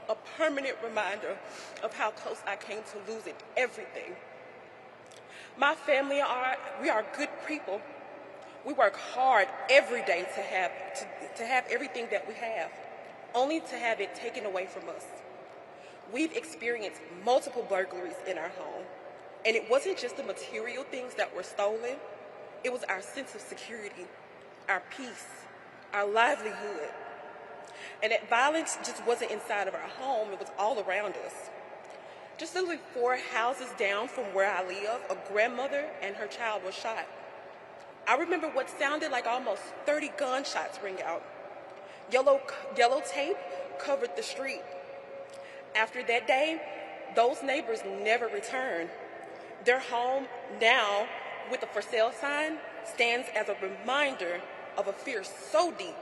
Speaker 12: a permanent reminder of how close I came to losing everything. My family we are good people. We work hard every day to have everything that we have, only to have it taken away from us. We've experienced multiple burglaries in our home, and it wasn't just the material things that were stolen, it was our sense of security, our peace, our livelihood. And that violence just wasn't inside of our home, it was all around us. Just literally 4 houses down from where I live, a grandmother and her child were shot. I remember what sounded like almost 30 gunshots ring out. Yellow tape covered the street. After that day, those neighbors never returned. Their home now, with a for sale sign, stands as a reminder of a fear so deep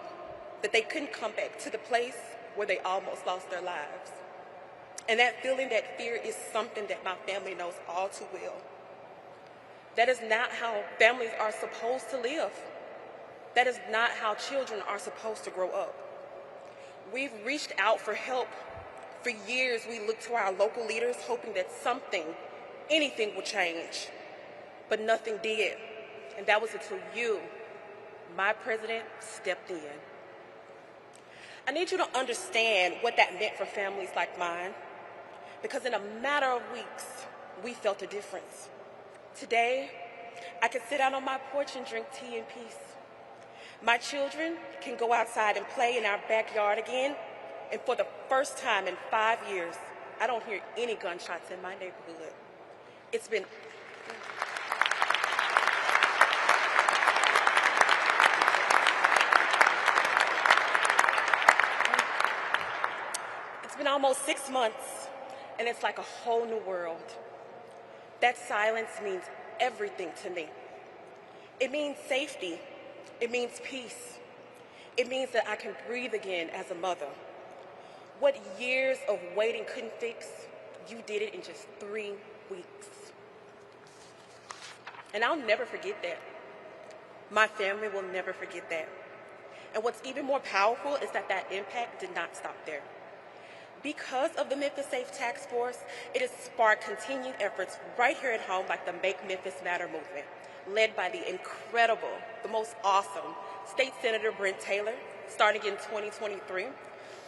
Speaker 12: that they couldn't come back to the place where they almost lost their lives. And that feeling, that fear, is something that my family knows all too well. That is not how families are supposed to live. That is not how children are supposed to grow up. We've reached out for help. For years, we looked to our local leaders hoping that something, anything would change. But nothing did. And that was until you, my president, stepped in. I need you to understand what that meant for families like mine, because in a matter of weeks, we felt a difference. Today, I can sit out on my porch and drink tea in peace. My children can go outside and play in our backyard again, and for the first time in 5 years, I don't hear any gunshots in my neighborhood. It's been almost 6 months, and it's like a whole new world. That silence means everything to me. It means safety. It means peace. It means that I can breathe again as a mother. What years of waiting couldn't fix, you did it in just 3 weeks. And I'll never forget that. My family will never forget that. And what's even more powerful is that that impact did not stop there. Because of the Memphis Safe Task Force, it has sparked continued efforts right here at home, like the Make Memphis Matter movement, led by the incredible, the most awesome State Senator Brent Taylor, starting in 2023,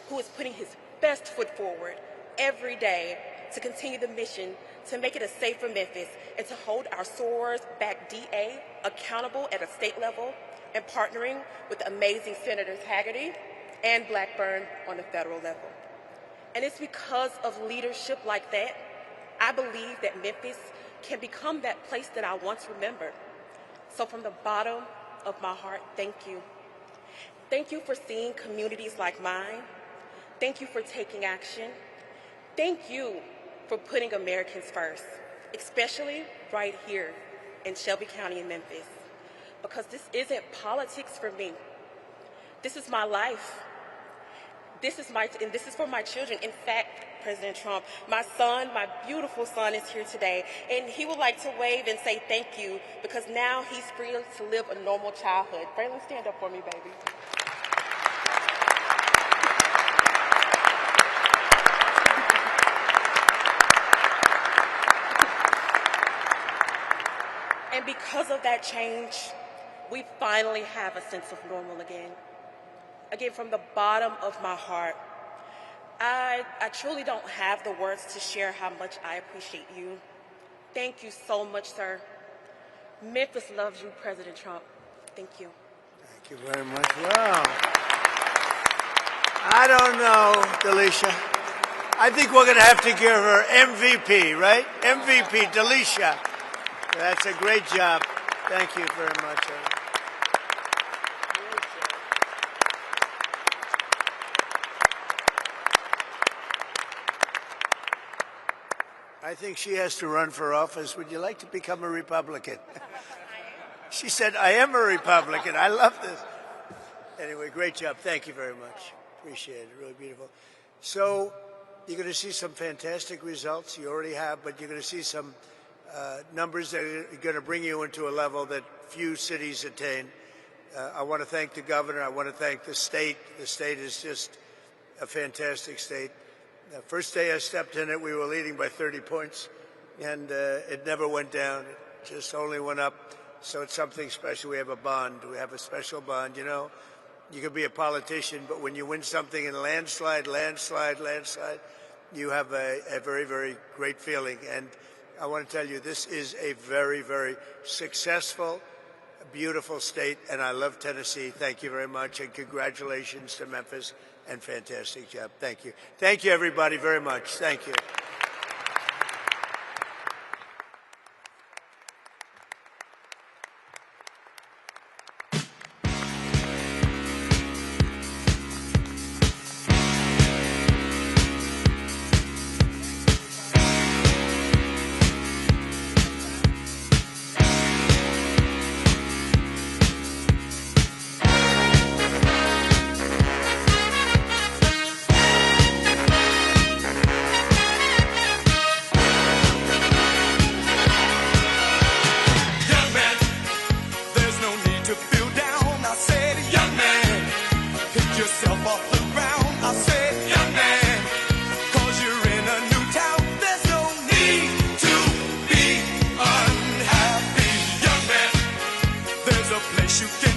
Speaker 12: who is putting his best foot forward every day to continue the mission to make it a safer Memphis and to hold our SOARS-backed DA accountable at a state level, and partnering with amazing Senators Hagerty and Blackburn on the federal level. And it's because of leadership like that, I believe that Memphis can become that place that I once remembered. So from the bottom of my heart, thank you. Thank you for seeing communities like mine. Thank you for taking action. Thank you for putting Americans first, especially right here in Shelby County in Memphis. Because this isn't politics for me. This is my life. This is for my children. In fact, President Trump, my son, my beautiful son, is here today, and he would like to wave and say thank you, because now he's free to live a normal childhood. Braylon, stand up for me, baby. And because of that change, we finally have a sense of normal again. Again, from the bottom of my heart, I truly don't have the words to share how much I appreciate you. Thank you so much, sir. Memphis loves you, President Trump. Thank you.
Speaker 1: Thank you very much. Wow. I don't know, Delisha. I think we're going to have to give her MVP, right? MVP, Delisha. That's a great job. Thank you very much. I think she has to run for office. Would you like to become a Republican? She said, I am a Republican. I love this. Anyway, great job. Thank you very much. Appreciate it. Really beautiful. So you're going to see some fantastic results. You already have, but you're going to see some numbers that are going to bring you into a level that few cities attain. I want to thank the governor. I want to thank the state. The state is just a fantastic state. The first day I stepped in it, we were leading by 30 points, and it never went down. It just only went up. So it's something special. We have a bond. We have a special bond. You know, you can be a politician, but when you win something in landslide, you have a very, very great feeling. And I want to tell you, this is a very, very successful, beautiful state, and I love Tennessee. Thank you very much, and congratulations to Memphis, and fantastic job. Thank you. Thank you, everybody, very much. Thank you.
Speaker 13: You can